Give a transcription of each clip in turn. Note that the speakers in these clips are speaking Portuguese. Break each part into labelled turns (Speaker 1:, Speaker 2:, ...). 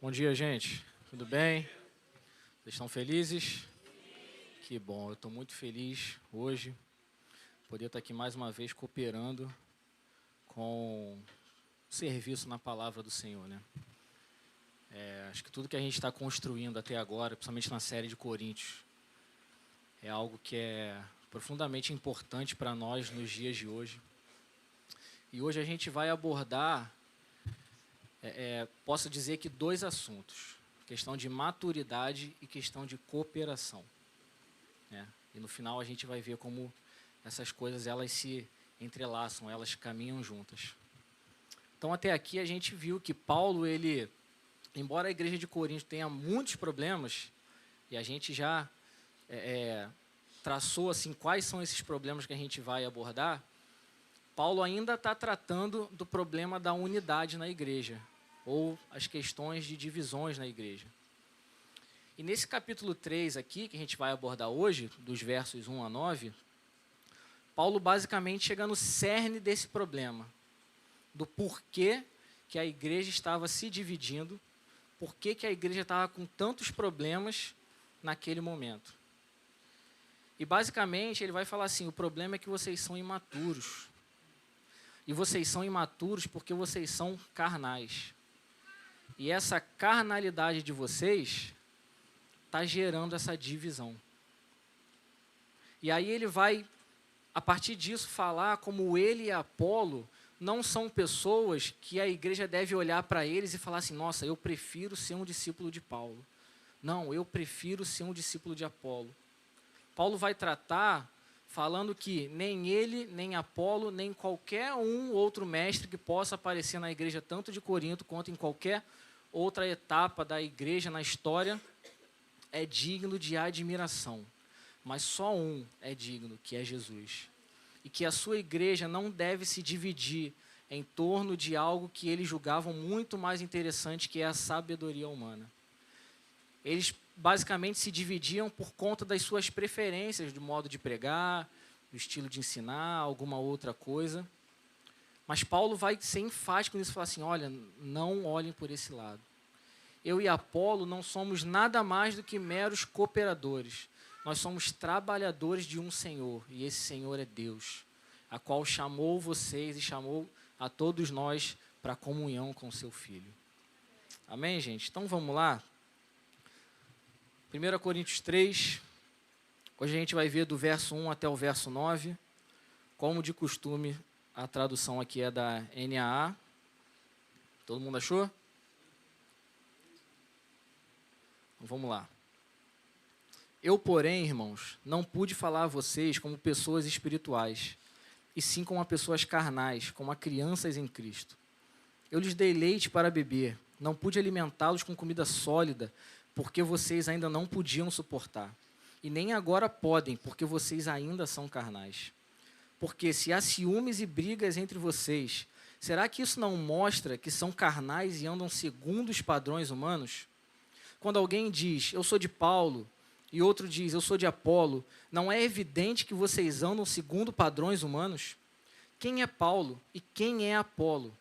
Speaker 1: Bom dia, gente. Tudo bem? Vocês estão felizes? Que bom, eu estou muito feliz hoje poder estar aqui mais uma vez cooperando com o serviço na palavra do Senhor, né? Acho que tudo que a gente está construindo até agora, principalmente na série de Coríntios, é algo que é profundamente importante para nós nos dias de hoje. E hoje a gente vai abordar, posso dizer que dois assuntos, questão de maturidade e questão de cooperação, né? E no final a gente vai ver como essas coisas elas se entrelaçam, elas caminham juntas. Então até aqui a gente viu que Paulo, embora a igreja de Corinto tenha muitos problemas, e a gente já traçou assim, quais são esses problemas que a gente vai abordar, Paulo ainda está tratando do problema da unidade na igreja, ou as questões de divisões na igreja. E nesse capítulo 3 aqui, que a gente vai abordar hoje, dos versos 1 a 9, Paulo basicamente chega no cerne desse problema, do porquê que a igreja estava se dividindo, porquê que a igreja estava com tantos problemas naquele momento. E basicamente ele vai falar assim, o problema é que vocês são imaturos. E vocês são imaturos porque vocês são carnais. E essa carnalidade de vocês está gerando essa divisão. E aí ele vai, a partir disso, falar como ele e Apolo não são pessoas que a igreja deve olhar para eles e falar assim, nossa, eu prefiro ser um discípulo de Paulo. Não, eu prefiro ser um discípulo de Apolo. Paulo vai tratar falando que nem ele, nem Apolo, nem qualquer outro mestre que possa aparecer na igreja, tanto de Corinto quanto em qualquer outra etapa da igreja na história, é digno de admiração. Mas só um é digno, que é Jesus. E que a sua igreja não deve se dividir em torno de algo que eles julgavam muito mais interessante, que é a sabedoria humana. Eles basicamente se dividiam por conta das suas preferências, do modo de pregar, do estilo de ensinar, alguma outra coisa. Mas Paulo vai ser enfático nisso e falar assim, olha, não olhem por esse lado. Eu e Apolo não somos nada mais do que meros cooperadores. Nós somos trabalhadores de um Senhor, e esse Senhor é Deus, a qual chamou vocês e chamou a todos nós para a comunhão com o seu Filho. Amém, gente? Então vamos lá. 1 Coríntios 3, hoje a gente vai ver do verso 1 até o verso 9. Como de costume, a tradução aqui é da NAA. Todo mundo achou? Então, vamos lá. Eu, porém, irmãos, não pude falar a vocês como pessoas espirituais, e sim como a pessoas carnais, como a crianças em Cristo. Eu lhes dei leite para beber, não pude alimentá-los com comida sólida, porque vocês ainda não podiam suportar. E nem agora podem, porque vocês ainda são carnais. Porque se há ciúmes e brigas entre vocês, será que isso não mostra que são carnais e andam segundo os padrões humanos? Quando alguém diz, eu sou de Paulo, e outro diz, eu sou de Apolo, não é evidente que vocês andam segundo padrões humanos? Quem é Paulo e quem é Apolo?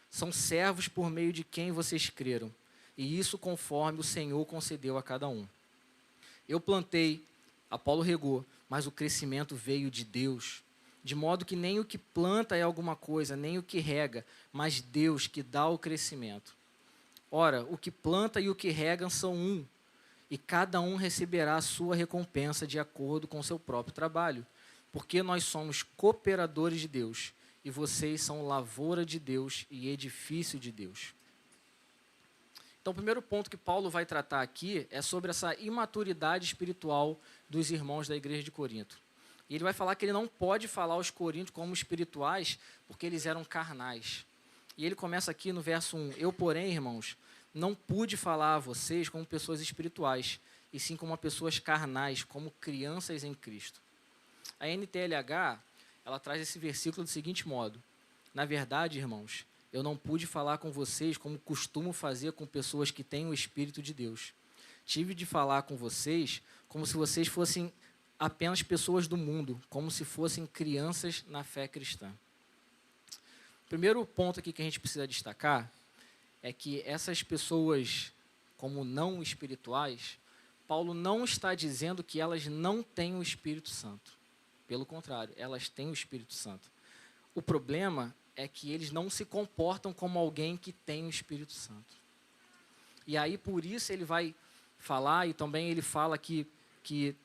Speaker 1: São servos por meio de quem vocês creram. E isso conforme o Senhor concedeu a cada um. Eu plantei, Apolo regou, mas o crescimento veio de Deus. De modo que nem o que planta é alguma coisa, nem o que rega, mas Deus que dá o crescimento. Ora, o que planta e o que regam são um, e cada um receberá a sua recompensa de acordo com o seu próprio trabalho. Porque nós somos cooperadores de Deus, e vocês são lavoura de Deus e edifício de Deus. Então, o primeiro ponto que Paulo vai tratar aqui é sobre essa imaturidade espiritual dos irmãos da igreja de Corinto. E ele vai falar que ele não pode falar aos coríntios como espirituais, porque eles eram carnais. E ele começa aqui no verso 1, eu, porém, irmãos, não pude falar a vocês como pessoas espirituais, e sim como pessoas carnais, como crianças em Cristo. A NTLH, ela traz esse versículo do seguinte modo, na verdade, irmãos, eu não pude falar com vocês como costumo fazer com pessoas que têm o Espírito de Deus. Tive de falar com vocês como se vocês fossem apenas pessoas do mundo, como se fossem crianças na fé cristã. O primeiro ponto aqui que a gente precisa destacar é que essas pessoas como não espirituais, Paulo não está dizendo que elas não têm o Espírito Santo. Pelo contrário, elas têm o Espírito Santo. O problema é que eles não se comportam como alguém que tem o Espírito Santo. E aí, por isso, ele vai falar, e também ele fala que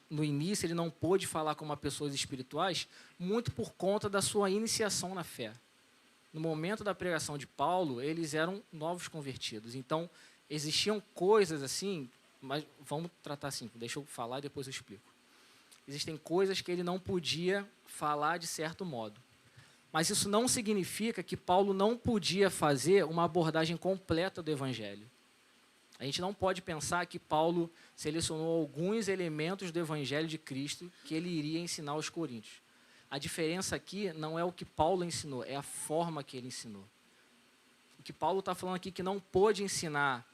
Speaker 1: no início ele não pôde falar como pessoas espirituais, muito por conta da sua iniciação na fé. No momento da pregação de Paulo, eles eram novos convertidos. Então, existiam coisas assim, mas vamos tratar assim, deixa eu falar e depois eu explico. Existem coisas que ele não podia falar de certo modo. Mas isso não significa que Paulo não podia fazer uma abordagem completa do Evangelho. A gente não pode pensar que Paulo selecionou alguns elementos do Evangelho de Cristo que ele iria ensinar aos coríntios. A diferença aqui não é o que Paulo ensinou, é a forma que ele ensinou. O que Paulo está falando aqui que não pôde ensinar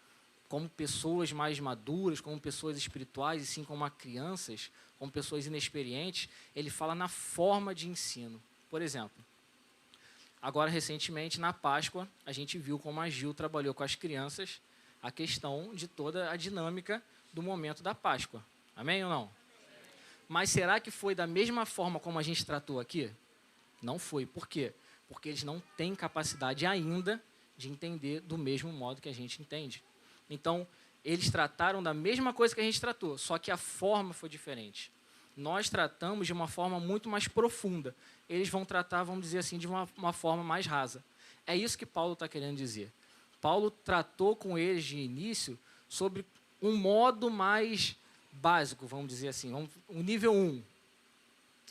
Speaker 1: como pessoas mais maduras, como pessoas espirituais, e sim como crianças, como pessoas inexperientes, ele fala na forma de ensino. Por exemplo, agora recentemente na Páscoa, a gente viu como a Gil trabalhou com as crianças a questão de toda a dinâmica do momento da Páscoa. Amém ou não? Mas será que foi da mesma forma como a gente tratou aqui? Não foi. Por quê? Porque eles não têm capacidade ainda de entender do mesmo modo que a gente entende. Então, eles trataram da mesma coisa que a gente tratou, só que a forma foi diferente. Nós tratamos de uma forma muito mais profunda. Eles vão tratar, vamos dizer assim, de uma forma mais rasa. É isso que Paulo está querendo dizer. Paulo tratou com eles de início sobre um modo mais básico, vamos dizer assim, um nível 1.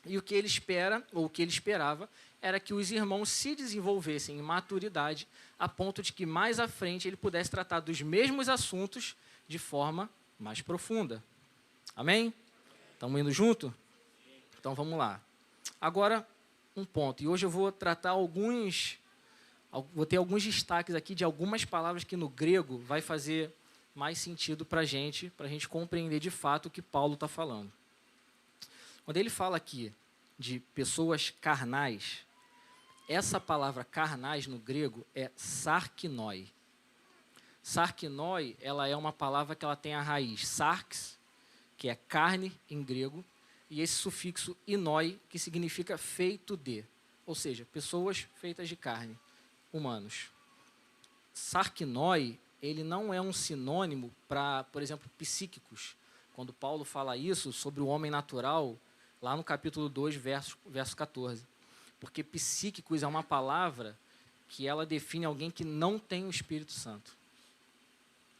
Speaker 1: E o que ele espera, ou o que ele esperava, era que os irmãos se desenvolvessem em maturidade a ponto de que mais à frente ele pudesse tratar dos mesmos assuntos de forma mais profunda. Amém? Estamos indo junto? Então vamos lá. Agora, um ponto. E hoje eu vou tratar vou ter alguns destaques aqui de algumas palavras que no grego vai fazer mais sentido para a gente compreender de fato o que Paulo está falando. Quando ele fala aqui de pessoas carnais, essa palavra carnais no grego é sarkinoi. Sarkinoi, ela é uma palavra que ela tem a raiz sarx, que é carne em grego, e esse sufixo inoi, que significa feito de, ou seja, pessoas feitas de carne, humanos. Sarkinoi, ele não é um sinônimo para, por exemplo, psíquicos. Quando Paulo fala isso sobre o homem natural, lá no capítulo 2, verso 14. Porque psíquicos é uma palavra que ela define alguém que não tem o Espírito Santo.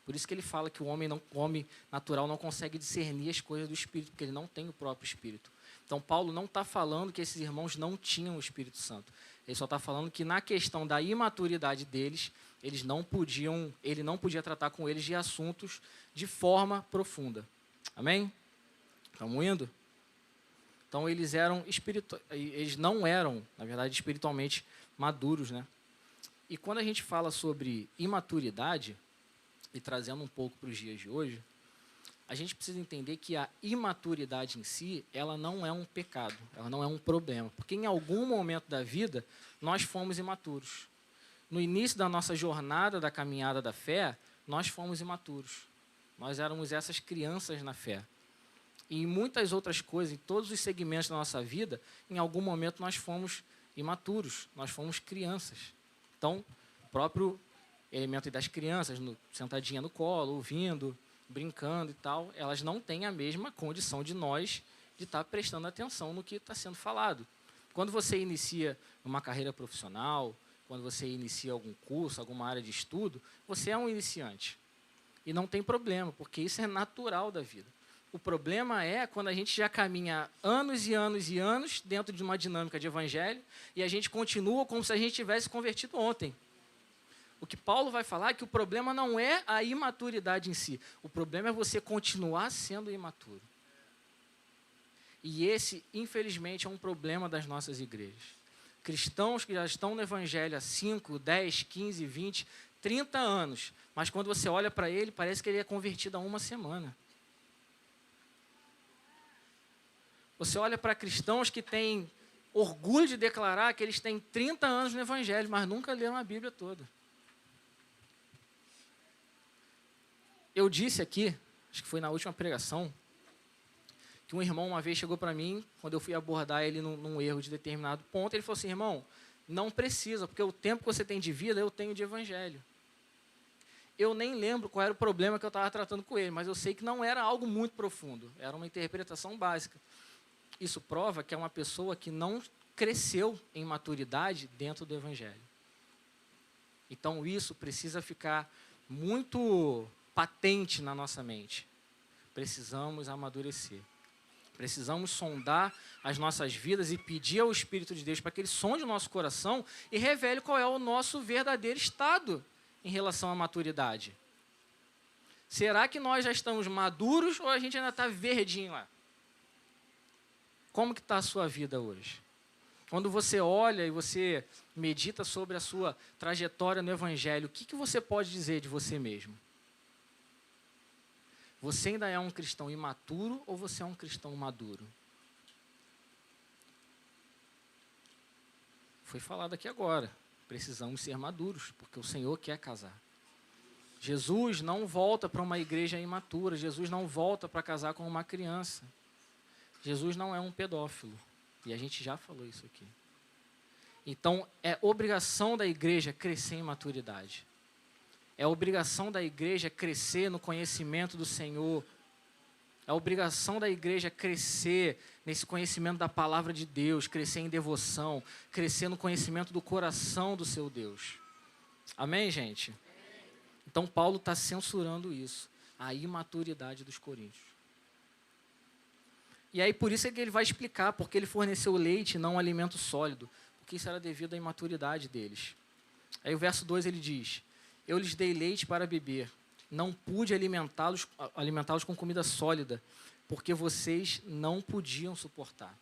Speaker 1: Por isso que ele fala que o homem natural não consegue discernir as coisas do Espírito, porque ele não tem o próprio Espírito. Então, Paulo não está falando que esses irmãos não tinham o Espírito Santo. Ele só está falando que na questão da imaturidade deles, ele não podia tratar com eles de assuntos de forma profunda. Amém? Estamos indo? Então, eles não eram, na verdade, espiritualmente maduros, né? E quando a gente fala sobre imaturidade, e trazendo um pouco para os dias de hoje, a gente precisa entender que a imaturidade em si, ela não é um pecado, ela não é um problema. Porque em algum momento da vida, nós fomos imaturos. No início da nossa jornada, da caminhada da fé, nós fomos imaturos. Nós éramos essas crianças na fé. E em muitas outras coisas, em todos os segmentos da nossa vida, em algum momento nós fomos imaturos, nós fomos crianças. Então, o próprio elemento das crianças, sentadinha no colo, ouvindo, brincando e tal, elas não têm a mesma condição de nós de estar prestando atenção no que está sendo falado. Quando você inicia uma carreira profissional, quando você inicia algum curso, alguma área de estudo, você é um iniciante. E não tem problema, porque isso é natural da vida. O problema é quando a gente já caminha anos e anos e anos dentro de uma dinâmica de evangelho e a gente continua como se a gente tivesse convertido ontem. O que Paulo vai falar é que o problema não é a imaturidade em si. O problema é você continuar sendo imaturo. E esse, infelizmente, é um problema das nossas igrejas. Cristãos que já estão no evangelho há 5, 10, 15, 20, 30 anos, mas quando você olha para ele, parece que ele é convertido há uma semana. Você olha para cristãos que têm orgulho de declarar que eles têm 30 anos no evangelho, mas nunca leram a Bíblia toda. Eu disse aqui, acho que foi na última pregação, que um irmão uma vez chegou para mim, quando eu fui abordar ele num erro de determinado ponto, ele falou assim: irmão, não precisa, porque o tempo que você tem de vida, eu tenho de evangelho. Eu nem lembro qual era o problema que eu estava tratando com ele, mas eu sei que não era algo muito profundo, era uma interpretação básica. Isso prova que é uma pessoa que não cresceu em maturidade dentro do evangelho. Então isso precisa ficar muito patente na nossa mente. Precisamos amadurecer. Precisamos sondar as nossas vidas e pedir ao Espírito de Deus para que Ele sonde o nosso coração e revele qual é o nosso verdadeiro estado em relação à maturidade. Será que nós já estamos maduros ou a gente ainda está verdinho lá? Como que está a sua vida hoje? Quando você olha e você medita sobre a sua trajetória no Evangelho, o que você pode dizer de você mesmo? Você ainda é um cristão imaturo ou você é um cristão maduro? Foi falado aqui agora. Precisamos ser maduros, porque o Senhor quer casar. Jesus não volta para uma igreja imatura. Jesus não volta para casar com uma criança. Jesus não é um pedófilo. E a gente já falou isso aqui. Então, é obrigação da igreja crescer em maturidade. É obrigação da igreja crescer no conhecimento do Senhor. É obrigação da igreja crescer nesse conhecimento da palavra de Deus, crescer em devoção, crescer no conhecimento do coração do seu Deus. Amém, gente? Então, Paulo está censurando isso, a imaturidade dos coríntios. E aí, por isso é que ele vai explicar porque ele forneceu leite e não alimento sólido, porque isso era devido à imaturidade deles. Aí o verso 2 ele diz: eu lhes dei leite para beber, não pude alimentá-los com comida sólida, porque vocês não podiam suportar.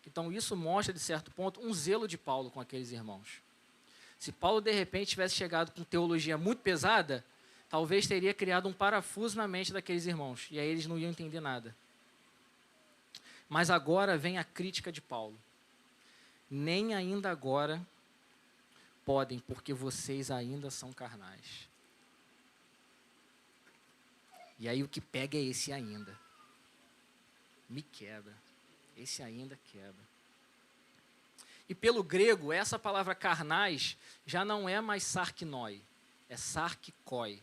Speaker 1: Então isso mostra, de certo ponto, um zelo de Paulo com aqueles irmãos. Se Paulo, de repente, tivesse chegado com teologia muito pesada, talvez teria criado um parafuso na mente daqueles irmãos, e aí eles não iam entender nada. Mas agora vem a crítica de Paulo. Nem ainda agora podem, porque vocês ainda são carnais. E aí o que pega é esse ainda. Me quebra. Esse ainda quebra. E pelo grego, essa palavra carnais já não é mais sarkinoi, é sarkikoi.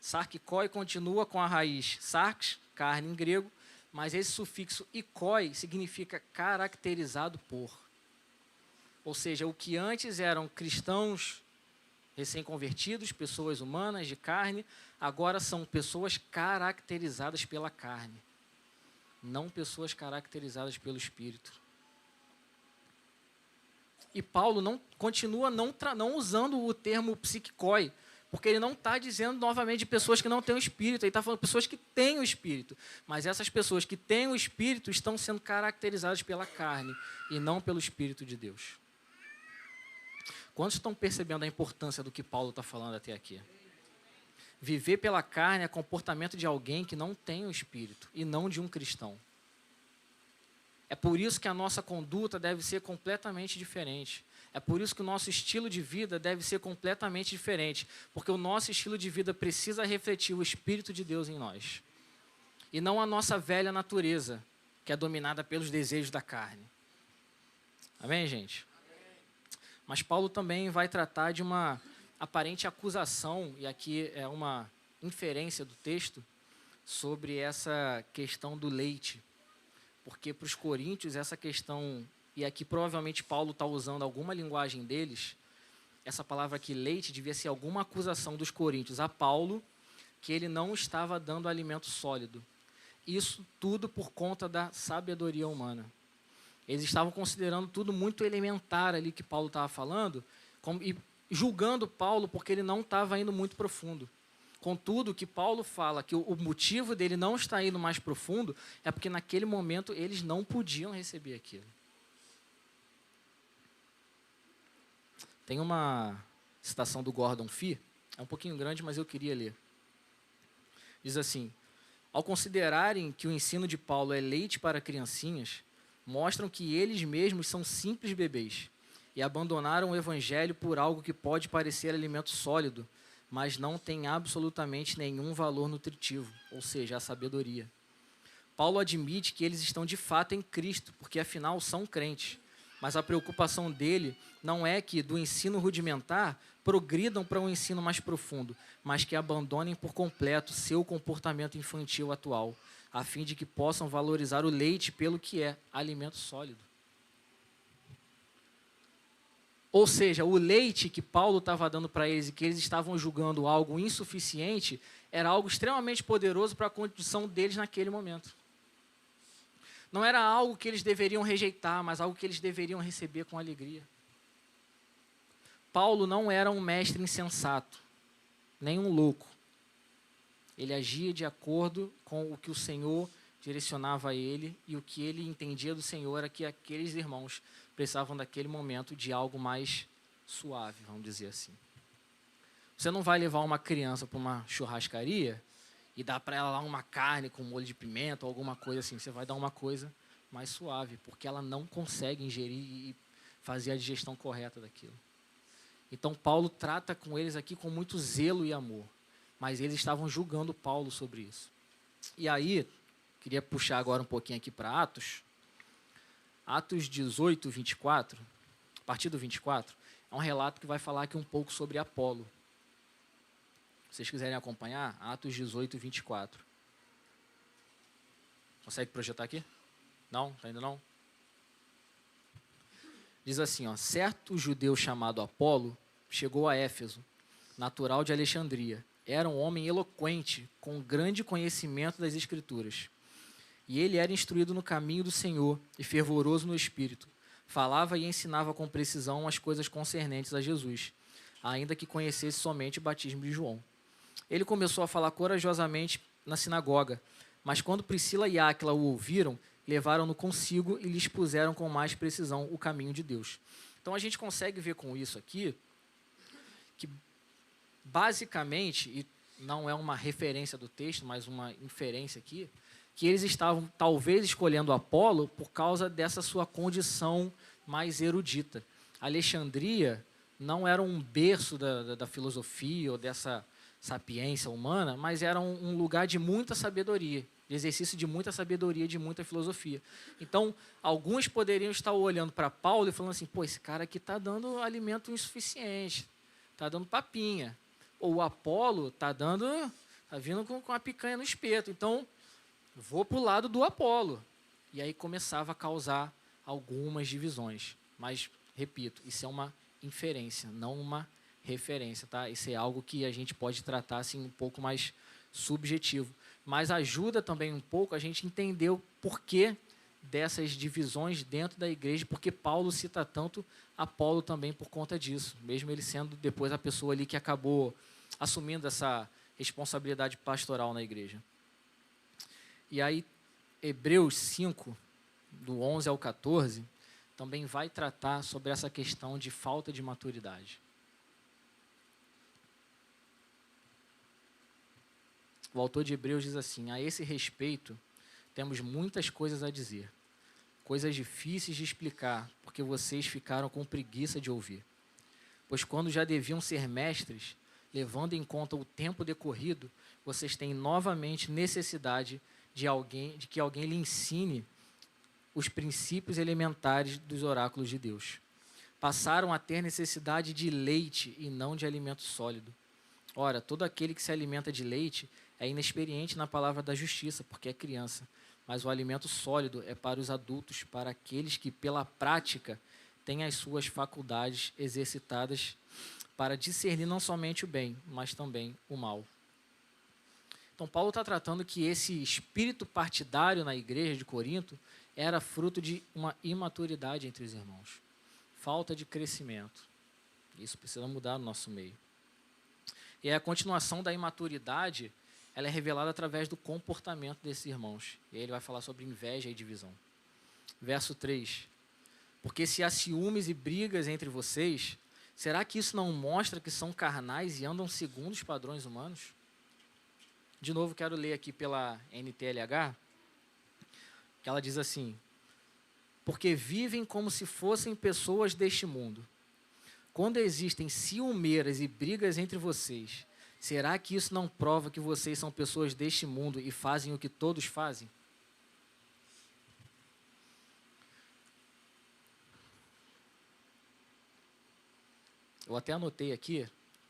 Speaker 1: Sarkikoi continua com a raiz sarx, carne em grego, mas esse sufixo ikoi significa caracterizado por. Ou seja, o que antes eram cristãos recém-convertidos, pessoas humanas de carne, agora são pessoas caracterizadas pela carne, não pessoas caracterizadas pelo Espírito. E Paulo continua não usando o termo psiquikoi, porque ele não está dizendo novamente de pessoas que não têm o Espírito, ele está falando de pessoas que têm o Espírito, mas essas pessoas que têm o Espírito estão sendo caracterizadas pela carne e não pelo Espírito de Deus. Quantos estão percebendo a importância do que Paulo está falando até aqui? Viver pela carne é comportamento de alguém que não tem o Espírito e não de um cristão. É por isso que a nossa conduta deve ser completamente diferente. É por isso que o nosso estilo de vida deve ser completamente diferente, porque o nosso estilo de vida precisa refletir o Espírito de Deus em nós, e não a nossa velha natureza, que é dominada pelos desejos da carne. Amém, gente? Mas Paulo também vai tratar de uma aparente acusação, e aqui é uma inferência do texto, sobre essa questão do leite. Porque para os coríntios essa questão, e aqui provavelmente Paulo está usando alguma linguagem deles, essa palavra aqui, leite, devia ser alguma acusação dos coríntios a Paulo, que ele não estava dando alimento sólido. Isso tudo por conta da sabedoria humana. Eles estavam considerando tudo muito elementar ali que Paulo estava falando, e julgando Paulo porque ele não estava indo muito profundo. Contudo, que Paulo fala que o motivo dele não estar indo mais profundo é porque naquele momento eles não podiam receber aquilo. Tem uma citação do Gordon Fee, é um pouquinho grande, mas eu queria ler. Diz assim: ao considerarem que o ensino de Paulo é leite para criancinhas, mostram que eles mesmos são simples bebês e abandonaram o evangelho por algo que pode parecer alimento sólido, mas não têm absolutamente nenhum valor nutritivo, ou seja, a sabedoria. Paulo admite que eles estão de fato em Cristo, porque afinal são crentes, mas a preocupação dele não é que do ensino rudimentar progridam para um ensino mais profundo, mas que abandonem por completo seu comportamento infantil atual, a fim de que possam valorizar o leite pelo que é alimento sólido. Ou seja, o leite que Paulo estava dando para eles e que eles estavam julgando algo insuficiente, era algo extremamente poderoso para a condição deles naquele momento. Não era algo que eles deveriam rejeitar, mas algo que eles deveriam receber com alegria. Paulo não era um mestre insensato, nem um louco. Ele agia de acordo com o que o Senhor direcionava a ele, e o que ele entendia do Senhor era que aqueles irmãos precisavam daquele momento de algo mais suave, vamos dizer assim. Você não vai levar uma criança para uma churrascaria e dar para ela lá uma carne com molho de pimenta ou alguma coisa assim. Você vai dar uma coisa mais suave, porque ela não consegue ingerir e fazer a digestão correta daquilo. Então Paulo trata com eles aqui com muito zelo e amor, mas eles estavam julgando Paulo sobre isso. E aí, queria puxar agora um pouquinho aqui para Atos. Atos 18, 24, a partir do 24, é um relato que vai falar aqui um pouco sobre Apolo. Se vocês quiserem acompanhar, Atos 18, 24. Consegue projetar aqui? Não? Ainda não? Diz assim, ó, certo judeu chamado Apolo chegou a Éfeso, natural de Alexandria. Era um homem eloquente, com grande conhecimento das Escrituras. E ele era instruído no caminho do Senhor e fervoroso no Espírito. Falava e ensinava com precisão as coisas concernentes a Jesus, ainda que conhecesse somente o batismo de João. Ele começou a falar corajosamente na sinagoga, mas quando Priscila e Áquila o ouviram, levaram-no consigo e lhe expuseram com mais precisão o caminho de Deus. Então a gente consegue ver com isso aqui que basicamente, e não é uma referência do texto, mas uma inferência aqui, que eles estavam talvez escolhendo Apolo por causa dessa sua condição mais erudita. Alexandria não era um berço da filosofia ou dessa sapiência humana, mas era um lugar de muita sabedoria, de exercício de muita sabedoria, de muita filosofia. Então, alguns poderiam estar olhando para Paulo e falando assim, pô, esse cara aqui está dando alimento insuficiente, está dando papinha. Ou o Apolo está vindo com a picanha no espeto. Então, vou para o lado do Apolo. E aí começava a causar algumas divisões. Mas, repito, isso é uma inferência, não uma referência, tá? Isso é algo que a gente pode tratar assim, um pouco mais subjetivo. Mas ajuda também um pouco a gente entender o porquê dessas divisões dentro da igreja, porque Paulo cita tanto Apolo também por conta disso, mesmo ele sendo depois a pessoa ali que acabou assumindo essa responsabilidade pastoral na igreja. E aí, Hebreus 5, do 11 ao 14, também vai tratar sobre essa questão de falta de maturidade. O autor de Hebreus diz assim, a esse respeito, temos muitas coisas a dizer, coisas difíceis de explicar, porque vocês ficaram com preguiça de ouvir. Pois quando já deviam ser mestres, levando em conta o tempo decorrido, vocês têm novamente necessidade de que alguém lhe ensine os princípios elementares dos oráculos de Deus. Passaram a ter necessidade de leite e não de alimento sólido. Ora, todo aquele que se alimenta de leite é inexperiente na palavra da justiça, porque é criança. Mas o alimento sólido é para os adultos, para aqueles que, pela prática, têm as suas faculdades exercitadas para discernir não somente o bem, mas também o mal. Então, Paulo está tratando que esse espírito partidário na igreja de Corinto era fruto de uma imaturidade entre os irmãos. Falta de crescimento. Isso precisa mudar no nosso meio. E a continuação da imaturidade, ela é revelada através do comportamento desses irmãos. E aí ele vai falar sobre inveja e divisão. Verso 3. Porque se há ciúmes e brigas entre vocês, será que isso não mostra que são carnais e andam segundo os padrões humanos? De novo, quero ler aqui pela NTLH, que ela diz assim, porque vivem como se fossem pessoas deste mundo. Quando existem ciumeiras e brigas entre vocês, Será que isso não prova que vocês são pessoas deste mundo e fazem o que todos fazem? Eu até anotei aqui,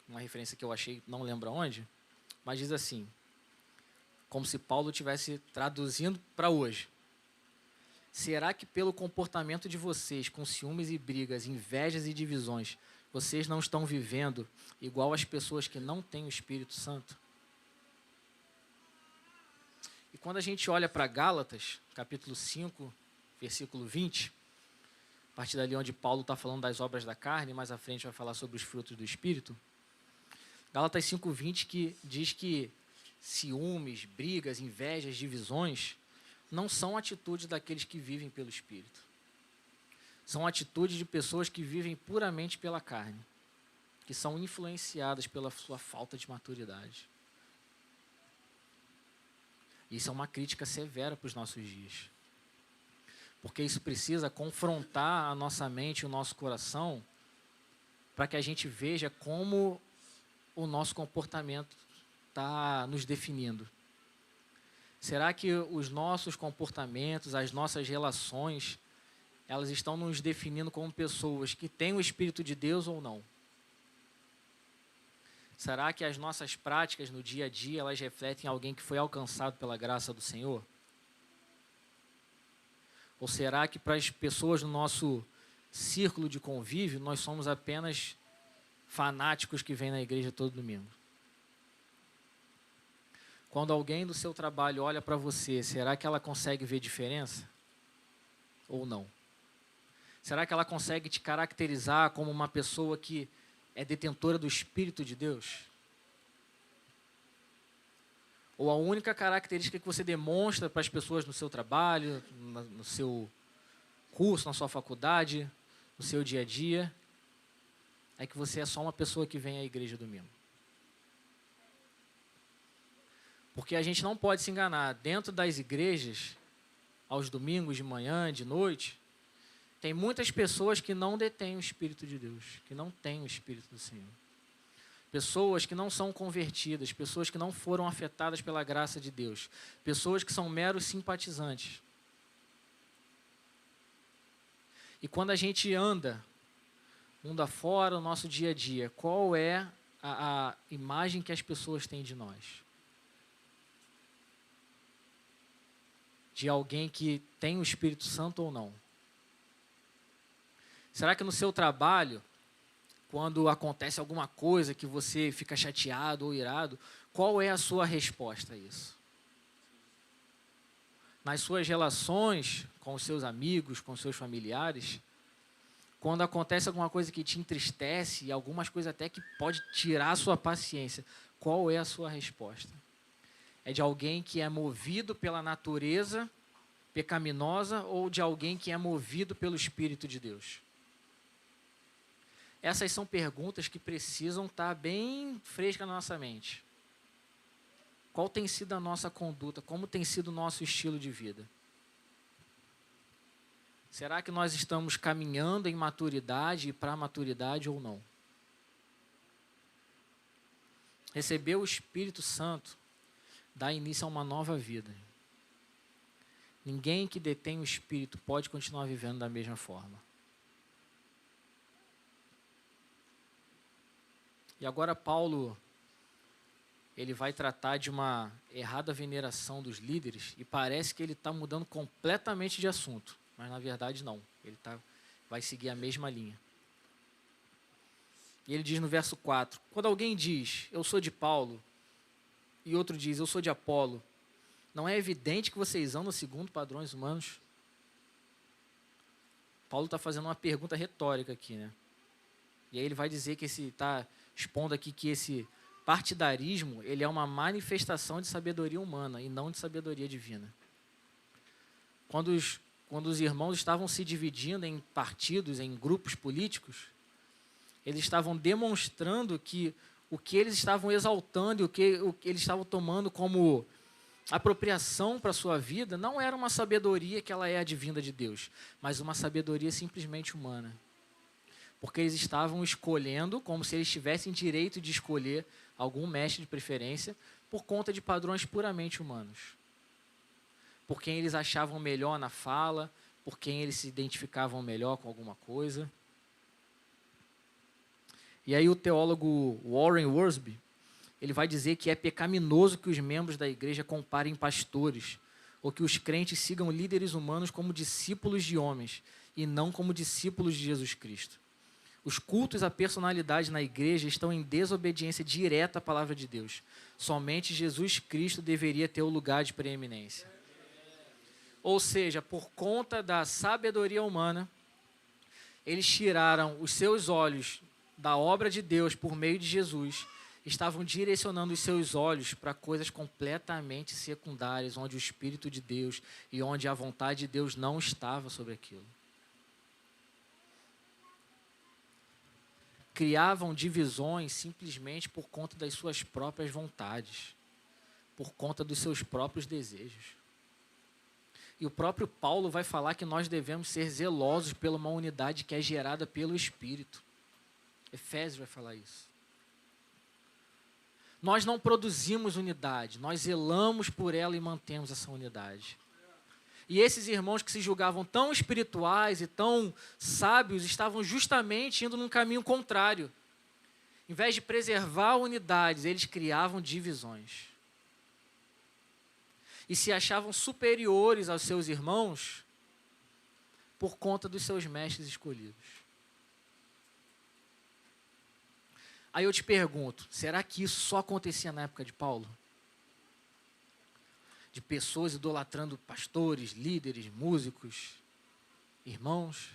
Speaker 1: uma referência que eu achei, não lembro aonde, mas diz assim, como se Paulo estivesse traduzindo para hoje. Será que pelo comportamento de vocês, com ciúmes e brigas, invejas e divisões, vocês não estão vivendo igual as pessoas que não têm o Espírito Santo? E quando a gente olha para Gálatas, capítulo 5, versículo 20, a partir dali onde Paulo está falando das obras da carne, mais à frente vai falar sobre os frutos do Espírito. Gálatas 5:20 que diz que ciúmes, brigas, invejas, divisões não são atitudes daqueles que vivem pelo Espírito. São atitudes de pessoas que vivem puramente pela carne, que são influenciadas pela sua falta de maturidade. Isso é uma crítica severa para os nossos dias. Porque isso precisa confrontar a nossa mente e o nosso coração para que a gente veja como o nosso comportamento está nos definindo. Será que os nossos comportamentos, as nossas relações, elas estão nos definindo como pessoas que têm o Espírito de Deus ou não? Será que as nossas práticas no dia a dia, elas refletem alguém que foi alcançado pela graça do Senhor? Ou será que para as pessoas no nosso círculo de convívio, nós somos apenas fanáticos que vêm na igreja todo domingo? Quando alguém do seu trabalho olha para você, será que ela consegue ver diferença? Ou não? Será que ela consegue te caracterizar como uma pessoa que é detentora do Espírito de Deus? Ou a única característica que você demonstra para as pessoas no seu trabalho, no seu curso, na sua faculdade, no seu dia a dia, é que você é só uma pessoa que vem à igreja domingo? Porque a gente não pode se enganar. Dentro das igrejas, aos domingos, de manhã, de noite, tem muitas pessoas que não detêm o Espírito de Deus, que não têm o Espírito do Senhor. Pessoas que não são convertidas, pessoas que não foram afetadas pela graça de Deus, pessoas que são meros simpatizantes. E quando a gente anda, mundo afora, o nosso dia a dia, qual é a imagem que as pessoas têm de nós? De alguém que tem o Espírito Santo ou não? Será que no seu trabalho, quando acontece alguma coisa que você fica chateado ou irado, qual é a sua resposta a isso? Nas suas relações com os seus amigos, com os seus familiares, quando acontece alguma coisa que te entristece, e algumas coisas até que pode tirar a sua paciência, qual é a sua resposta? É de alguém que é movido pela natureza pecaminosa ou de alguém que é movido pelo Espírito de Deus? Essas são perguntas que precisam estar bem frescas na nossa mente. Qual tem sido a nossa conduta? Como tem sido o nosso estilo de vida? Será que nós estamos caminhando em maturidade e para a maturidade ou não? Receber o Espírito Santo dá início a uma nova vida. Ninguém que detém o Espírito pode continuar vivendo da mesma forma. E agora Paulo, ele vai tratar de uma errada veneração dos líderes e parece que ele está mudando completamente de assunto, mas na verdade não, ele vai seguir a mesma linha. E ele diz no verso 4, quando alguém diz, eu sou de Paulo, e outro diz, eu sou de Apolo, não é evidente que vocês andam segundo padrões humanos? Paulo está fazendo uma pergunta retórica aqui, né? E aí ele vai dizer que está expondo aqui que esse partidarismo, ele é uma manifestação de sabedoria humana e não de sabedoria divina. Quando os irmãos estavam se dividindo em partidos, em grupos políticos, eles estavam demonstrando que o que eles estavam exaltando e o que eles estavam tomando como apropriação para a sua vida não era uma sabedoria que ela é advinda de Deus, mas uma sabedoria simplesmente humana. Porque eles estavam escolhendo, como se eles tivessem direito de escolher algum mestre de preferência, por conta de padrões puramente humanos. Por quem eles achavam melhor na fala, por quem eles se identificavam melhor com alguma coisa. E aí o teólogo Warren Wiersbe, ele vai dizer que é pecaminoso que os membros da igreja comparem pastores, ou que os crentes sigam líderes humanos como discípulos de homens, e não como discípulos de Jesus Cristo. Os cultos à personalidade na igreja estão em desobediência direta à palavra de Deus. Somente Jesus Cristo deveria ter o lugar de preeminência. Ou seja, por conta da sabedoria humana, eles tiraram os seus olhos da obra de Deus por meio de Jesus, estavam direcionando os seus olhos para coisas completamente secundárias, onde o Espírito de Deus e onde a vontade de Deus não estava sobre aquilo. Criavam divisões simplesmente por conta das suas próprias vontades, por conta dos seus próprios desejos. E o próprio Paulo vai falar que nós devemos ser zelosos pela uma unidade que é gerada pelo Espírito. Efésios vai falar isso. Nós não produzimos unidade, nós zelamos por ela e mantemos essa unidade. E esses irmãos que se julgavam tão espirituais e tão sábios, estavam justamente indo num caminho contrário. Em vez de preservar unidades, eles criavam divisões. E se achavam superiores aos seus irmãos por conta dos seus mestres escolhidos. Aí eu te pergunto, será que isso só acontecia na época de Paulo? De pessoas idolatrando pastores, líderes, músicos, irmãos?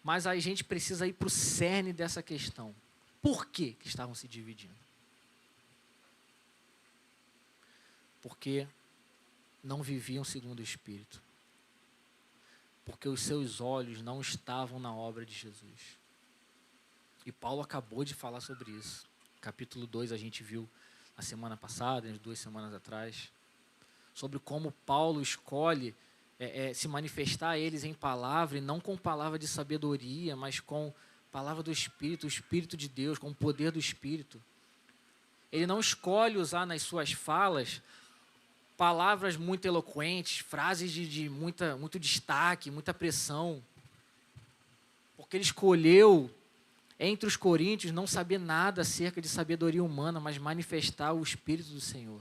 Speaker 1: Mas a gente precisa ir para o cerne dessa questão. Por que estavam se dividindo? Porque não viviam segundo o Espírito. Porque os seus olhos não estavam na obra de Jesus. E Paulo acabou de falar sobre isso. Capítulo 2 a gente viu a semana passada, 2 semanas atrás, sobre como Paulo escolhe se manifestar a eles em palavra, e não com palavra de sabedoria, mas com palavra do Espírito, o Espírito de Deus, com o poder do Espírito. Ele não escolhe usar nas suas falas palavras muito eloquentes, frases de muito destaque, muita pressão, porque ele escolheu, entre os coríntios, não saber nada acerca de sabedoria humana, mas manifestar o Espírito do Senhor.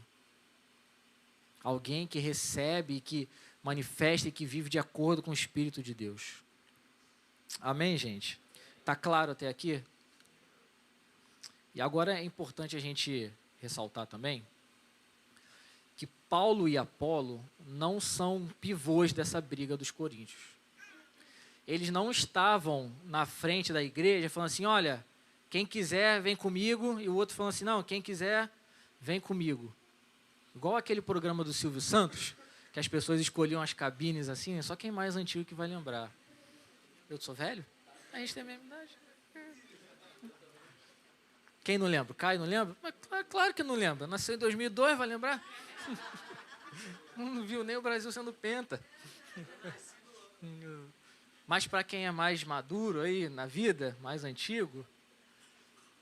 Speaker 1: Alguém que recebe, que manifesta e que vive de acordo com o Espírito de Deus. Amém, gente? Está claro até aqui? E agora é importante a gente ressaltar também que Paulo e Apolo não são pivôs dessa briga dos coríntios. Eles não estavam na frente da igreja falando assim, olha, quem quiser vem comigo, e o outro falando assim, não, quem quiser vem comigo. Igual aquele programa do Silvio Santos, que as pessoas escolhiam as cabines assim, só quem mais antigo que vai lembrar. Eu sou velho? A gente tem a mesma idade. Quem não lembra? Caio não lembra? Mas, claro que não lembra. Nasceu em 2002, vai lembrar? Não viu nem o Brasil sendo penta. Mas para quem é mais maduro aí na vida, mais antigo,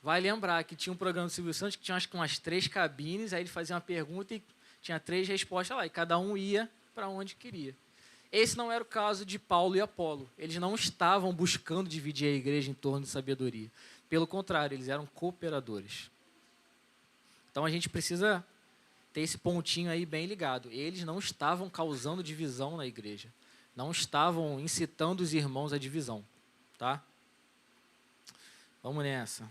Speaker 1: vai lembrar que tinha um programa do Silvio Santos que tinha acho que umas 3 cabines, aí ele fazia uma pergunta e tinha 3 respostas lá, e cada um ia para onde queria. Esse não era o caso de Paulo e Apolo. Eles não estavam buscando dividir a igreja em torno de sabedoria. Pelo contrário, eles eram cooperadores. Então a gente precisa ter esse pontinho aí bem ligado. Eles não estavam causando divisão na igreja. Não estavam incitando os irmãos à divisão. Tá? Vamos nessa.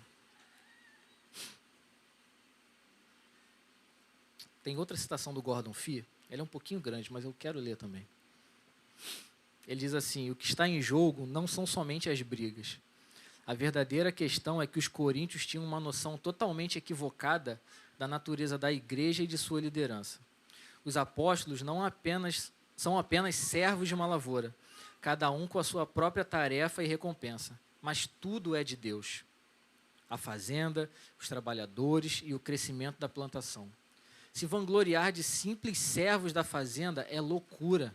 Speaker 1: Tem outra citação do Gordon Fee. Ela é um pouquinho grande, mas eu quero ler também. Ele diz assim, o que está em jogo não são somente as brigas. A verdadeira questão é que os coríntios tinham uma noção totalmente equivocada da natureza da igreja e de sua liderança. Os apóstolos são apenas servos de uma lavoura, cada um com a sua própria tarefa e recompensa, mas tudo é de Deus. A fazenda, os trabalhadores e o crescimento da plantação. Se vangloriar de simples servos da fazenda é loucura.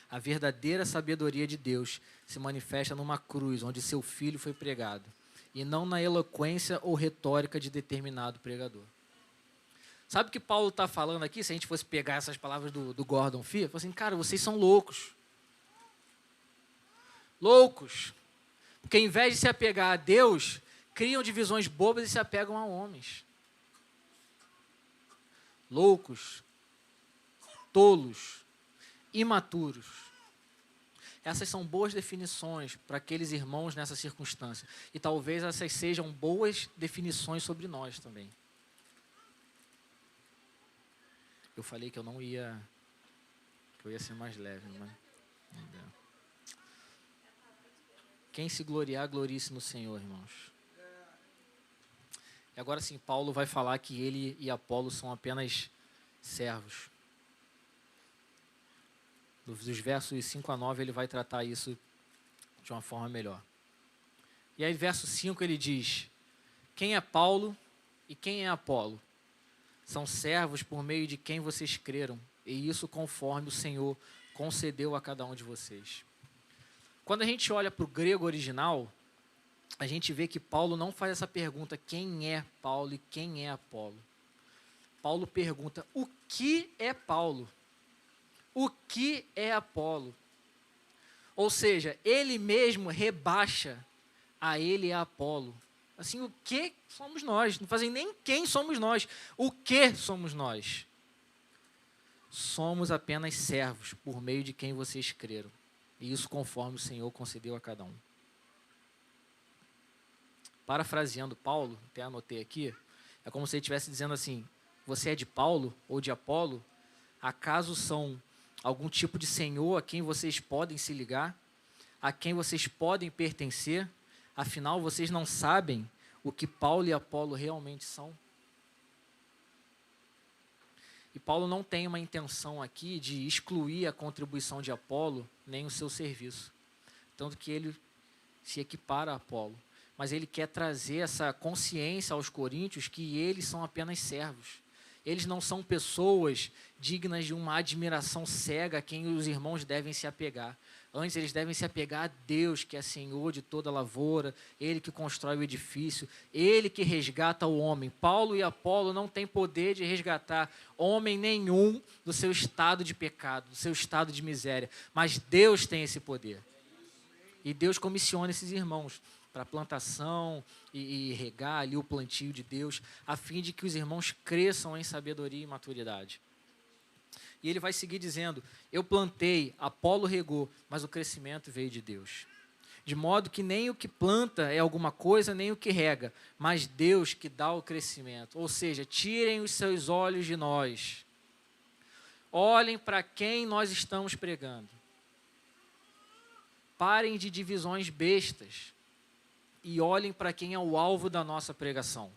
Speaker 1: A verdadeira sabedoria de Deus se manifesta numa cruz onde seu filho foi pregado. e não na eloquência ou retórica de determinado pregador. Sabe o que Paulo está falando aqui? Se a gente fosse pegar essas palavras do Gordon Fee, ele falou assim, cara, vocês são loucos. Loucos. Porque ao invés de se apegar a Deus, criam divisões bobas e se apegam a homens. Loucos, tolos, imaturos. Essas são boas definições para aqueles irmãos nessa circunstância. E talvez essas sejam boas definições sobre nós também. Eu falei que eu não ia, que eu ia ser mais leve, mas não deu. Quem se gloriar, glorie-se no Senhor, irmãos. E agora sim, Paulo vai falar que ele e Apolo são apenas servos. Dos versos 5 a 9, ele vai tratar isso de uma forma melhor. E aí, verso 5, ele diz, quem é Paulo e quem é Apolo? São servos por meio de quem vocês creram, e isso conforme o Senhor concedeu a cada um de vocês. Quando a gente olha para o grego original, a gente vê que Paulo não faz essa pergunta, quem é Paulo e quem é Apolo? Paulo pergunta, o que é Paulo? O que é Apolo? Ou seja, ele mesmo rebaixa a ele e a Apolo. Assim, o que somos nós? Não fazem nem quem somos nós. O que somos nós? Somos apenas servos por meio de quem vocês creram. E isso conforme o Senhor concedeu a cada um. Parafraseando Paulo, até anotei aqui, é como se ele estivesse dizendo assim, você é de Paulo ou de Apolo? Acaso são algum tipo de senhor a quem vocês podem se ligar? A quem vocês podem pertencer? Afinal, vocês não sabem o que Paulo e Apolo realmente são? E Paulo não tem uma intenção aqui de excluir a contribuição de Apolo, nem o seu serviço. Tanto que ele se equipara a Apolo. Mas ele quer trazer essa consciência aos coríntios que eles são apenas servos. Eles não são pessoas dignas de uma admiração cega a quem os irmãos devem se apegar. Antes, eles devem se apegar a Deus, que é Senhor de toda a lavoura, Ele que constrói o edifício, Ele que resgata o homem. Paulo e Apolo não têm poder de resgatar homem nenhum do seu estado de pecado, do seu estado de miséria. Mas Deus tem esse poder. E Deus comissiona esses irmãos para a plantação e regar ali o plantio de Deus, a fim de que os irmãos cresçam em sabedoria e maturidade. E ele vai seguir dizendo, eu plantei, Apolo regou, mas o crescimento veio de Deus. De modo que nem o que planta é alguma coisa, nem o que rega, mas Deus que dá o crescimento. Ou seja, tirem os seus olhos de nós. Olhem para quem nós estamos pregando. Parem de divisões bestas. E olhem para quem é o alvo da nossa pregação.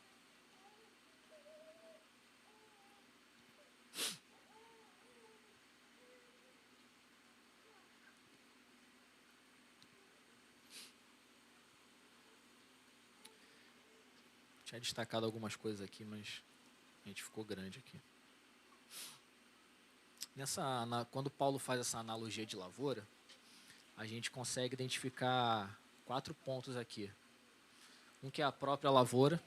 Speaker 1: Tinha destacado algumas coisas aqui, mas a gente ficou grande aqui. Quando Paulo faz essa analogia de lavoura, a gente consegue identificar 4 pontos aqui. Um que é a própria lavoura,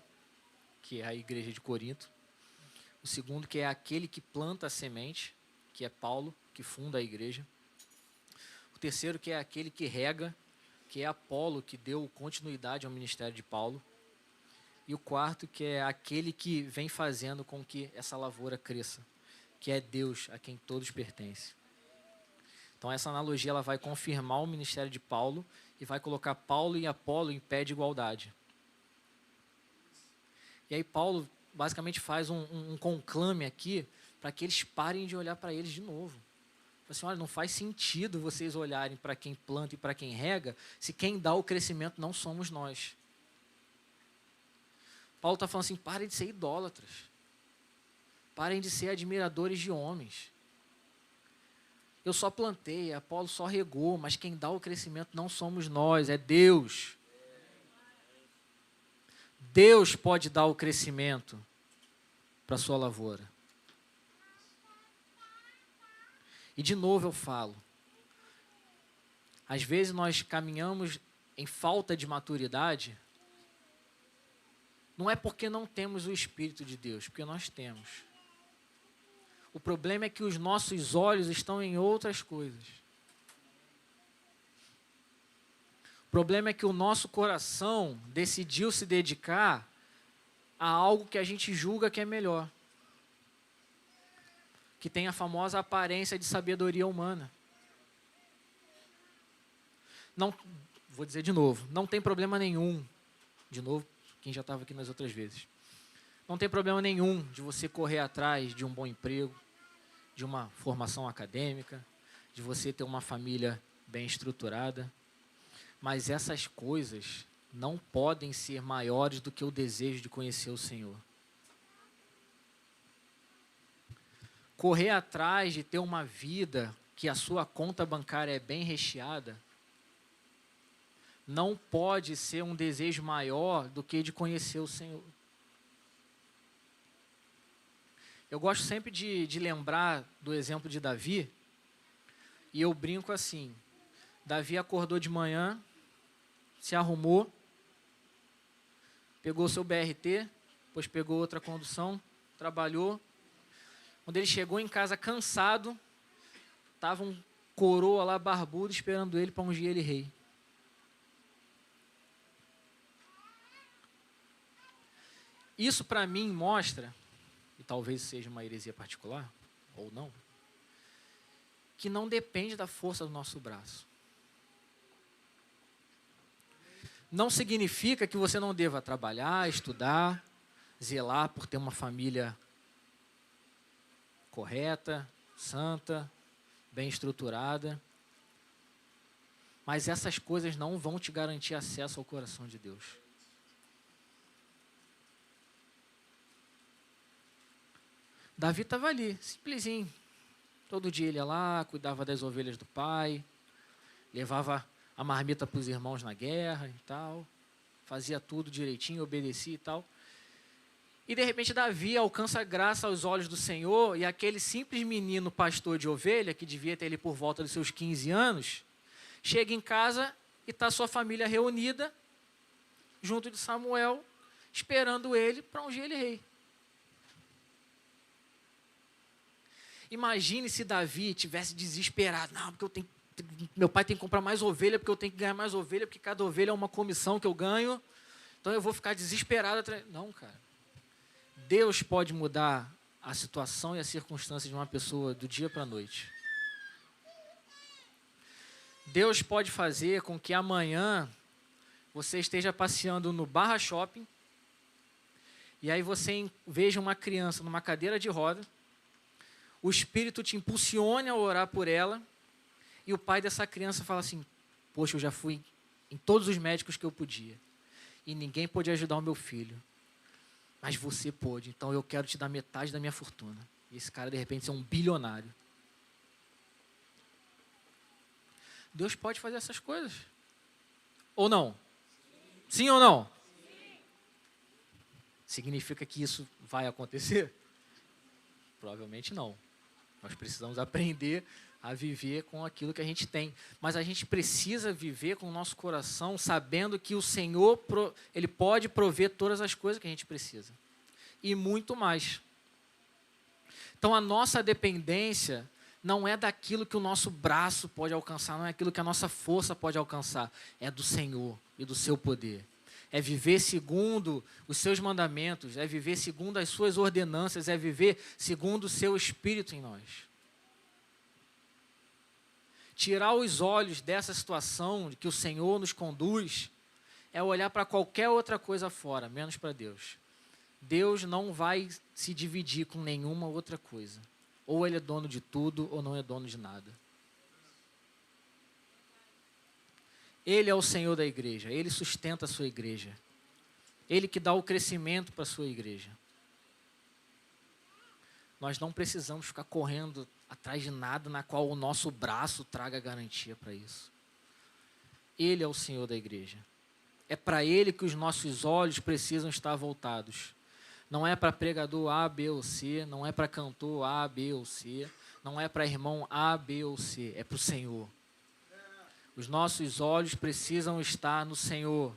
Speaker 1: que é a igreja de Corinto. O segundo que é aquele que planta a semente, que é Paulo, que funda a igreja. O terceiro que é aquele que rega, que é Apolo, que deu continuidade ao ministério de Paulo. E o quarto que é aquele que vem fazendo com que essa lavoura cresça, que é Deus, a quem todos pertencem. Então essa analogia ela vai confirmar o ministério de Paulo e vai colocar Paulo e Apolo em pé de igualdade. E aí Paulo basicamente faz um conclame aqui para que eles parem de olhar para eles de novo. Assim, olha, não faz sentido vocês olharem para quem planta e para quem rega, se quem dá o crescimento não somos nós. Paulo está falando assim, parem de ser idólatras. Parem de ser admiradores de homens. Eu só plantei, Apolo só regou, mas quem dá o crescimento não somos nós, é Deus. Deus pode dar o crescimento para a sua lavoura. E de novo eu falo, às vezes nós caminhamos em falta de maturidade Não é porque não temos o Espírito de Deus, porque nós temos. O problema é que os nossos olhos estão em outras coisas. O problema é que o nosso coração decidiu se dedicar a algo que a gente julga que é melhor, que tem a famosa aparência de sabedoria humana. Não, vou dizer de novo, não tem problema nenhum, de novo, quem já estava aqui nas outras vezes, não tem problema nenhum de você correr atrás de um bom emprego, de uma formação acadêmica, de você ter uma família bem estruturada, mas essas coisas não podem ser maiores do que o desejo de conhecer o Senhor. Correr atrás de ter uma vida que a sua conta bancária é bem recheada, não pode ser um desejo maior do que de conhecer o Senhor. Eu gosto sempre de lembrar do exemplo de Davi, e eu brinco assim, Davi acordou de manhã, se arrumou, pegou seu BRT, depois pegou outra condução, trabalhou. Quando ele chegou em casa cansado, estava um coroa lá barbudo esperando ele para ungir ele rei. Isso para mim mostra, e talvez seja uma heresia particular, ou não, que não depende da força do nosso braço. Não significa que você não deva trabalhar, estudar, zelar por ter uma família correta, santa, bem estruturada. Mas essas coisas não vão te garantir acesso ao coração de Deus. Davi estava ali, simplesinho. Todo dia ele ia lá, cuidava das ovelhas do pai, levava a marmita para os irmãos na guerra e tal, fazia tudo direitinho, obedecia e tal. E de repente Davi alcança graça aos olhos do Senhor, e aquele simples menino pastor de ovelha, que devia ter ele por volta dos seus 15 anos, chega em casa e está sua família reunida, junto de Samuel, esperando ele para ungir ele rei. Imagine se Davi tivesse desesperado, não, porque meu pai tem que comprar mais ovelha, porque eu tenho que ganhar mais ovelha, porque cada ovelha é uma comissão que eu ganho, então eu vou ficar desesperado. Não, cara. Deus pode mudar a situação e a circunstância de uma pessoa do dia para a noite. Deus pode fazer com que amanhã você esteja passeando no Barra Shopping e aí você veja uma criança numa cadeira de roda, o Espírito te impulsione a orar por ela e o pai dessa criança fala assim, poxa, eu já fui em todos os médicos que eu podia e ninguém pôde ajudar o meu filho. Mas você pôde, então eu quero te dar metade da minha fortuna. E esse cara, de repente, é um bilionário. Deus pode fazer essas coisas. Ou não? Sim ou não? Sim. Significa que isso vai acontecer? Provavelmente não. Nós precisamos aprender a viver com aquilo que a gente tem. Mas a gente precisa viver com o nosso coração sabendo que o Senhor, Ele pode prover todas as coisas que a gente precisa. E muito mais. Então a nossa dependência não é daquilo que o nosso braço pode alcançar, não é aquilo que a nossa força pode alcançar. É do Senhor e do seu poder. É viver segundo os seus mandamentos, é viver segundo as suas ordenanças, é viver segundo o seu Espírito em nós. Tirar os olhos dessa situação de que o Senhor nos conduz é olhar para qualquer outra coisa fora, menos para Deus. Deus não vai se dividir com nenhuma outra coisa. Ou Ele é dono de tudo, ou não é dono de nada. Ele é o Senhor da igreja, Ele sustenta a sua igreja. Ele que dá o crescimento para a sua igreja. Nós não precisamos ficar correndo atrás de nada na qual o nosso braço traga garantia para isso. Ele é o Senhor da igreja. É para Ele que os nossos olhos precisam estar voltados. Não é para pregador A, B ou C, não é para cantor A, B ou C, não é para irmão A, B ou C, é para o Senhor. Os nossos olhos precisam estar no Senhor.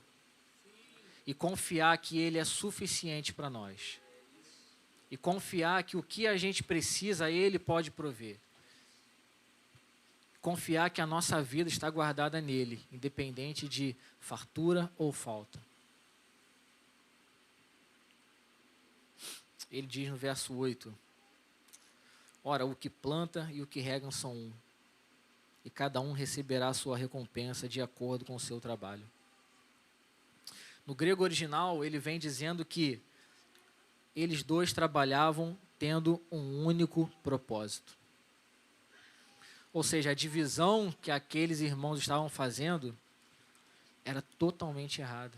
Speaker 1: e confiar que Ele é suficiente para nós. E confiar que o que a gente precisa, Ele pode prover. Confiar que a nossa vida está guardada nele, independente de fartura ou falta. Ele diz no verso 8: ora, o que planta e o que regam são um, e cada um receberá a sua recompensa de acordo com o seu trabalho. No grego original, ele vem dizendo que eles dois trabalhavam tendo um único propósito. Ou seja, a divisão que aqueles irmãos estavam fazendo era totalmente errada.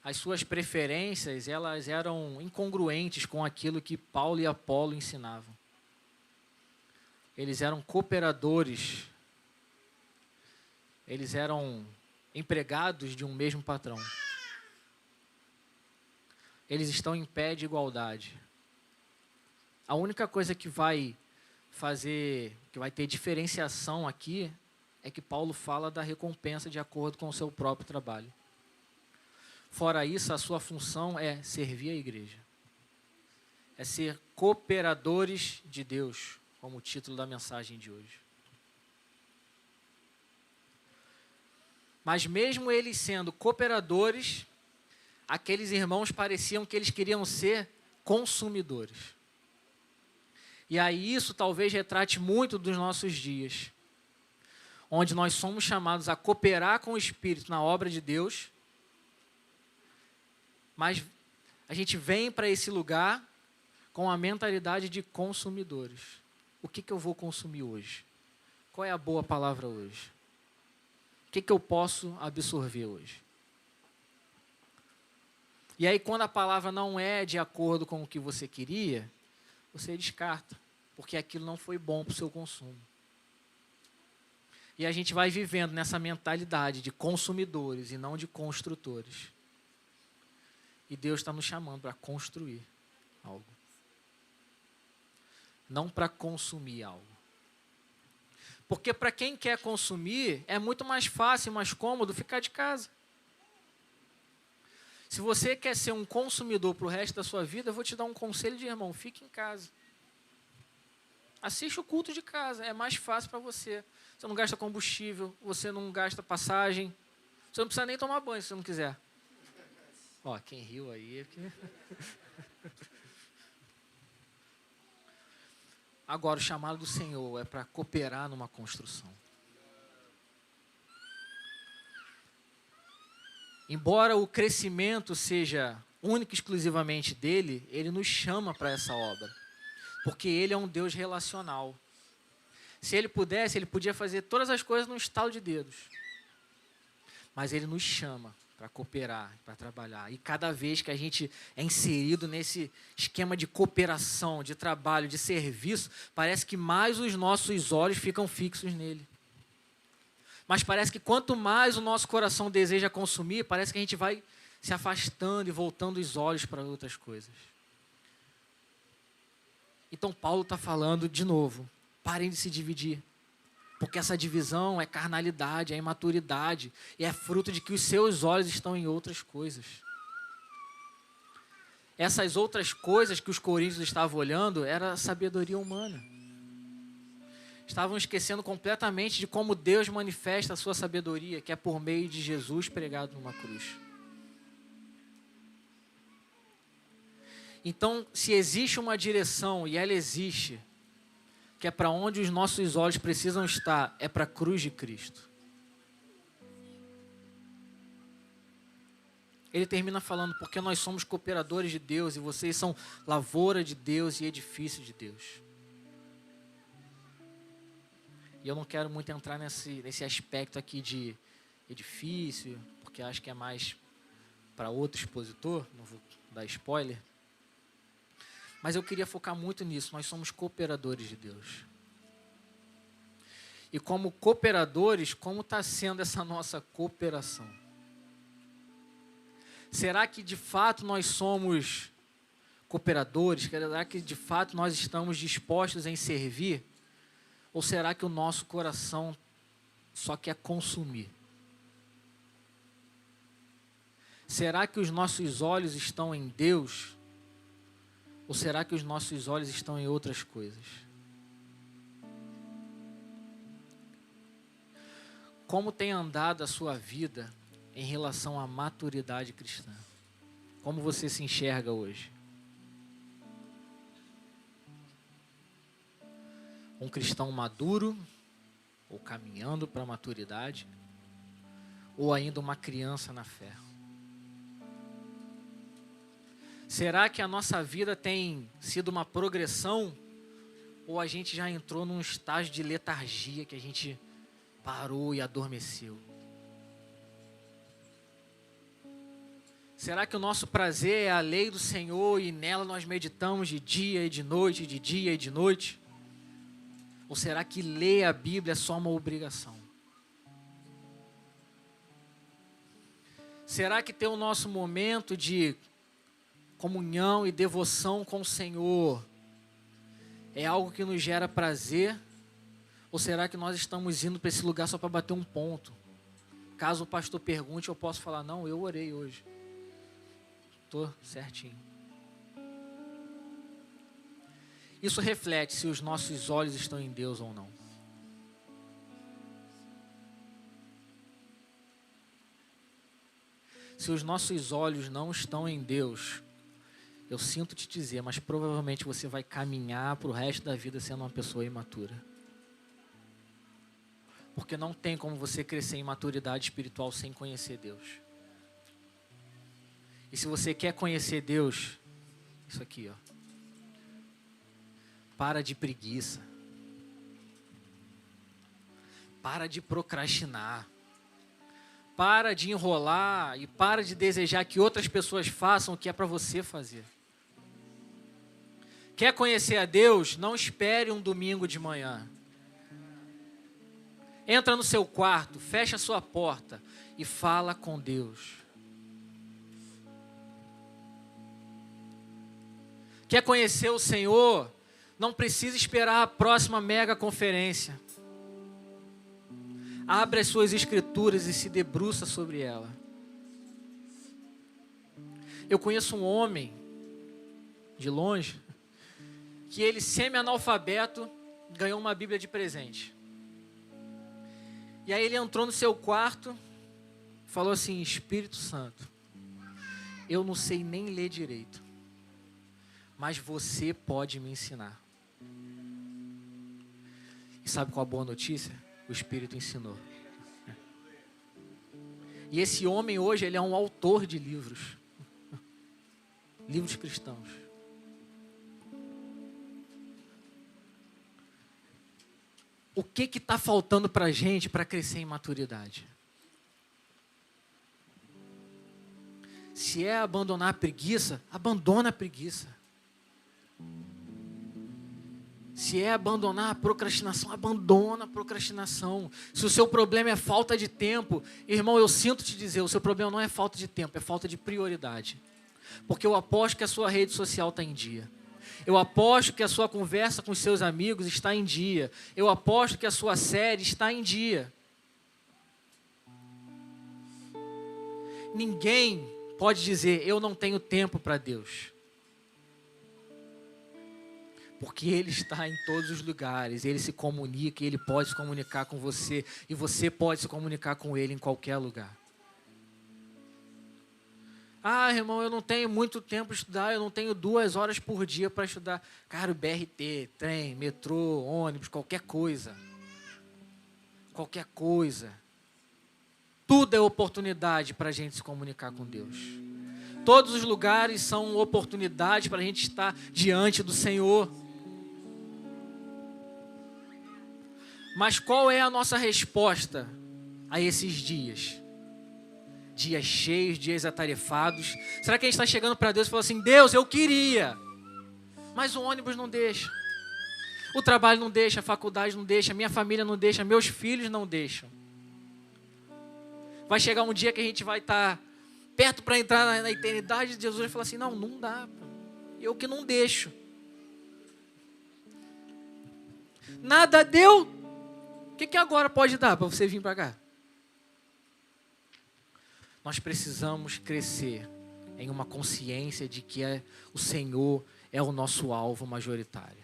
Speaker 1: As suas preferências, elas eram incongruentes com aquilo que Paulo e Apolo ensinavam. Eles eram cooperadores. Eles eram empregados de um mesmo patrão. Eles estão em pé de igualdade. A única coisa que vai ter diferenciação aqui, é que Paulo fala da recompensa de acordo com o seu próprio trabalho. Fora isso, a sua função é servir a igreja. É ser cooperadores de Deus, como o título da mensagem de hoje. Mas mesmo eles sendo cooperadores, aqueles irmãos pareciam que eles queriam ser consumidores. E aí isso talvez retrate muito dos nossos dias, onde nós somos chamados a cooperar com o Espírito na obra de Deus, mas a gente vem para esse lugar com a mentalidade de consumidores. O que eu vou consumir hoje? Qual é a boa palavra hoje? O que eu posso absorver hoje? E aí, quando a palavra não é de acordo com o que você queria, você descarta, porque aquilo não foi bom para o seu consumo. E a gente vai vivendo nessa mentalidade de consumidores e não de construtores. E Deus está nos chamando para construir algo. Não para consumir algo. Porque para quem quer consumir, é muito mais fácil e mais cômodo ficar de casa. Se você quer ser um consumidor para o resto da sua vida, eu vou te dar um conselho de irmão: fique em casa. Assiste o culto de casa, é mais fácil para você. Você não gasta combustível, você não gasta passagem. Você não precisa nem tomar banho se você não quiser. Ó, quem riu aí é que... Agora, o chamado do Senhor é para cooperar numa construção. Embora o crescimento seja único e exclusivamente dele, ele nos chama para essa obra. Porque ele é um Deus relacional. Se ele pudesse, ele podia fazer todas as coisas num estalo de dedos. Mas ele nos chama para cooperar, para trabalhar. E cada vez que a gente é inserido nesse esquema de cooperação, de trabalho, de serviço, parece que mais os nossos olhos ficam fixos nele. Mas parece que quanto mais o nosso coração deseja consumir, parece que a gente vai se afastando e voltando os olhos para outras coisas. Então Paulo está falando de novo: parem de se dividir. Porque essa divisão é carnalidade, é imaturidade, e é fruto de que os seus olhos estão em outras coisas. Essas outras coisas que os coríntios estavam olhando era sabedoria humana. Estavam esquecendo completamente de como Deus manifesta a sua sabedoria, que é por meio de Jesus pregado numa cruz. Então, se existe uma direção, e ela existe, que é para onde os nossos olhos precisam estar, é para a cruz de Cristo. Ele termina falando: porque nós somos cooperadores de Deus, e vocês são lavoura de Deus e edifício de Deus. E eu não quero muito entrar nesse aspecto aqui de edifício, porque acho que é mais para outro expositor, não vou dar spoiler. Mas eu queria focar muito nisso: nós somos cooperadores de Deus. E como cooperadores, como está sendo essa nossa cooperação? Será que de fato nós somos cooperadores? Será que de fato nós estamos dispostos em servir? Ou será que o nosso coração só quer consumir? Será que os nossos olhos estão em Deus? Ou será que os nossos olhos estão em outras coisas? Como tem andado a sua vida em relação à maturidade cristã? Como você se enxerga hoje? Um cristão maduro, ou caminhando para a maturidade, ou ainda uma criança na fé? Será que a nossa vida tem sido uma progressão, ou a gente já entrou num estágio de letargia que a gente parou e adormeceu? Será que o nosso prazer é a lei do Senhor e nela nós meditamos de dia e de noite, de dia e de noite? Ou será que ler a Bíblia é só uma obrigação? Será que ter o nosso momento de comunhão e devoção com o Senhor é algo que nos gera prazer? Ou será que nós estamos indo para esse lugar só para bater um ponto? Caso o pastor pergunte, eu posso falar, não, eu orei hoje. Estou certinho. Isso reflete se os nossos olhos estão em Deus ou não. Se os nossos olhos não estão em Deus, eu sinto te dizer, mas provavelmente você vai caminhar para o resto da vida sendo uma pessoa imatura. Porque não tem como você crescer em maturidade espiritual sem conhecer Deus. E se você quer conhecer Deus, isso aqui, ó. Para de preguiça. Para de procrastinar. Para de enrolar e para de desejar que outras pessoas façam o que é para você fazer. Quer conhecer a Deus? Não espere um domingo de manhã. Entra no seu quarto, fecha a sua porta e fala com Deus. Quer conhecer o Senhor? Não precisa esperar a próxima mega conferência. Abre as suas escrituras e se debruça sobre ela. Eu conheço um homem, de longe, que ele, semi-analfabeto, ganhou uma Bíblia de presente. E aí ele entrou no seu quarto, falou assim, Espírito Santo, eu não sei nem ler direito, mas você pode me ensinar. E sabe qual a boa notícia? O Espírito ensinou. E esse homem hoje, ele é um autor de livros. Livros cristãos. O que está faltando para a gente para crescer em maturidade? Se é abandonar a preguiça, abandona a preguiça. Se é abandonar a procrastinação, abandona a procrastinação. Se o seu problema é falta de tempo, irmão, eu sinto te dizer, o seu problema não é falta de tempo, é falta de prioridade. Porque eu aposto que a sua rede social está em dia. Eu aposto que a sua conversa com os seus amigos está em dia. Eu aposto que a sua série está em dia. Ninguém pode dizer, eu não tenho tempo para Deus. Porque Ele está em todos os lugares, Ele se comunica, Ele pode se comunicar com você, e você pode se comunicar com Ele em qualquer lugar. Ah, irmão, eu não tenho muito tempo para estudar, eu não tenho 2 horas por dia para estudar. Cara, o BRT, trem, metrô, ônibus, qualquer coisa. Qualquer coisa. Tudo é oportunidade para a gente se comunicar com Deus. Todos os lugares são oportunidade para a gente estar diante do Senhor. Mas qual é a nossa resposta a esses dias? Dias cheios, dias atarefados. Será que a gente está chegando para Deus e falando assim, Deus, eu queria, mas o ônibus não deixa. O trabalho não deixa, a faculdade não deixa, a minha família não deixa, meus filhos não deixam. Vai chegar um dia que a gente vai estar perto para entrar na eternidade de Jesus e falar assim, não dá, eu que não deixo. Nada deu. O que agora pode dar para você vir para cá? Nós precisamos crescer em uma consciência de que o Senhor é o nosso alvo majoritário.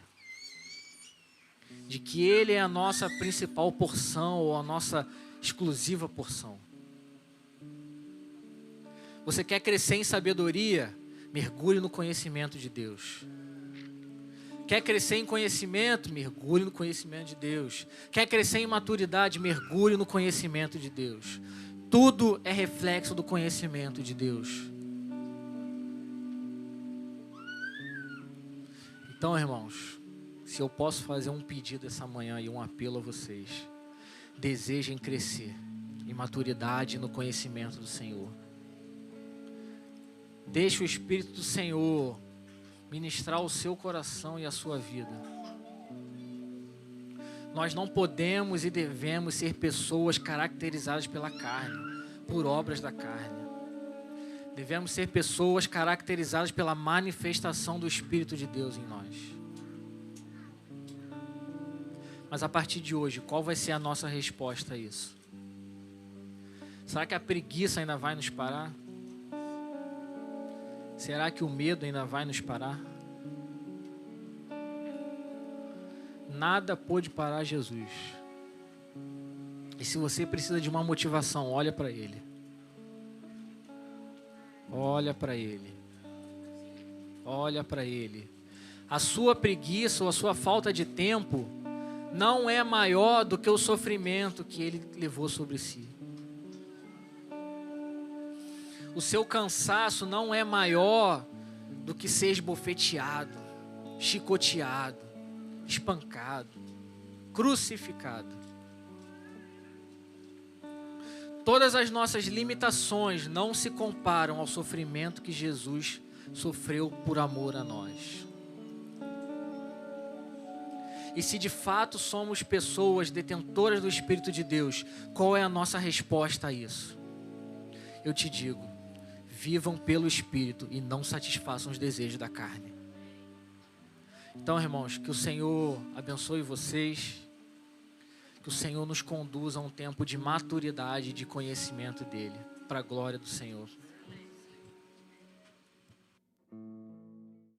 Speaker 1: De que Ele é a nossa principal porção ou a nossa exclusiva porção. Você quer crescer em sabedoria? Mergulhe no conhecimento de Deus. Quer crescer em conhecimento? Mergulhe no conhecimento de Deus. Quer crescer em maturidade? Mergulhe no conhecimento de Deus. Tudo é reflexo do conhecimento de Deus. Então, irmãos, se eu posso fazer um pedido essa manhã e um apelo a vocês, desejem crescer em maturidade e no conhecimento do Senhor. Deixe o Espírito do Senhor ministrar o seu coração e a sua vida. Nós não podemos e devemos ser pessoas caracterizadas pela carne, por obras da carne. Devemos ser pessoas caracterizadas pela manifestação do Espírito de Deus em nós. Mas a partir de hoje, qual vai ser a nossa resposta a isso? Será que a preguiça ainda vai nos parar? Será que o medo ainda vai nos parar? Nada pôde parar Jesus. E se você precisa de uma motivação, olha para Ele. Olha para Ele. Olha para Ele. A sua preguiça ou a sua falta de tempo não é maior do que o sofrimento que Ele levou sobre si. O seu cansaço não é maior do que ser esbofeteado, chicoteado, espancado, crucificado. Todas as nossas limitações não se comparam ao sofrimento que Jesus sofreu por amor a nós. E se de fato somos pessoas detentoras do Espírito de Deus, qual é a nossa resposta a isso? Eu te digo, vivam pelo Espírito e não satisfaçam os desejos da carne. Então, irmãos, que o Senhor abençoe vocês, que o Senhor nos conduza a um tempo de maturidade e de conhecimento dEle, para a glória do Senhor.